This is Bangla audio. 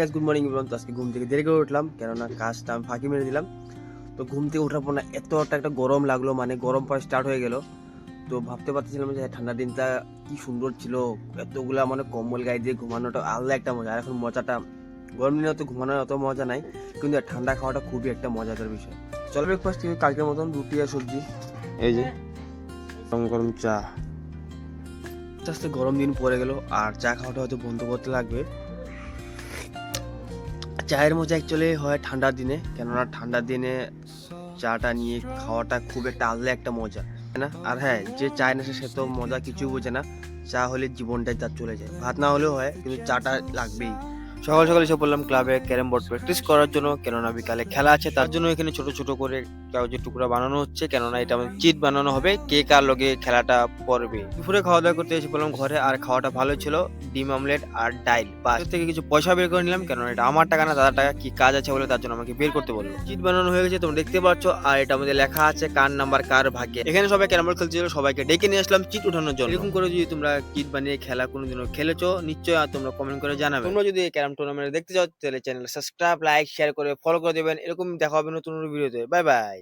Guys good morning everyone. তো আজকে ঘুম থেকে দেরি করে উঠলাম, কেননা কাজটা আমি ফাঁকি মেরে দিলাম। তো ঘুম থেকে ওঠার পর না একটা গরম লাগলো, মানে গরম পরে স্টার্ট হয়ে গেল। তো ভাবতে পারতেছিলাম যে ঠান্ডা দিনটা কি সুন্দর ছিল, এতগুলা মানে কম্বল গায়ে দিয়ে ঘুমানোটা আলাদা একটা মজা। আর এখন মজাটা গরম দিনে তো ঘুমানোর অত মজা নাই, কিন্তু ঠান্ডা খাওয়াটা খুবই একটা মজাদার বিষয়। চলো ব্রেকফাস্ট থেকে কালকের মতন রুটি আর সবজি, এই যে গরম গরম চা। আস্তে আস্তে গরম দিন পড়ে গেল আর চা খাওয়াটা হয়তো বন্ধ করতে লাগবে। চায়ের মজা অ্যাকচুয়ালি হয় ঠান্ডার দিনে, কেননা ঠান্ডার দিনে চাটা নিয়ে খাওয়াটা খুব একটা আলাদা একটা মজা, তাই না? আর হ্যাঁ, যে চায় না সে তো মজা কিছু বোঝে না। চা হলে জীবনটাই তার চলে যায়, ভাত না হলেও হয়, কিন্তু চাটা লাগবেই। সকাল সকাল এসে বললাম ক্লাবে ক্যারাম বোর্ড প্র্যাকটিস করার জন্য, কেননা বিকালে খেলা আছে। তার জন্য এখানে ছোট ছোট করে কাগজের টুকরা বানানো হচ্ছে, কেননা এটা আমাদের চিট বানানো হবে কে কার লগে খেলাটা পড়বে। দুপুরে খাওয়া দাওয়া করতে এসে বললাম ঘরে, আর খাওয়াটা ভালো ছিল, ডিম অমলেট আর ডাইল। বাস এর থেকে কিছু পয়সা বের করে নিলাম, কেননা এটা আমার টাকা না দাদার টাকা, কি কাজ আছে বলে তার জন্য আমাকে বের করতে বললো। চিট বানানো হয়ে গেছে, তোমরা দেখতে পাচ্ছ, আর এটা আমাদের লেখা আছে কার নাম্বার কার ভাগ্যে। এখানে সবাই ক্যারাম বোর্ড খেলছিল, সবাইকে ডেকে নিয়ে আসলাম চিট উঠানোর জন্য। এরকম করে যদি তোমরা চিট বানিয়ে খেলা কোনোদিনও খেলেছো, নিশ্চয়ই তোমরা কমেন্ট করে জানাবে। তোমরা যদি ক্যারাম টুর্নামেন্ট দেখতে চাও তাহলে চ্যানেল সাবস্ক্রাইব, লাইক, শেয়ার করে ফলো করে দেবেন। এরকম দেখা হবে নতুন ভিডিওতে। Bye bye.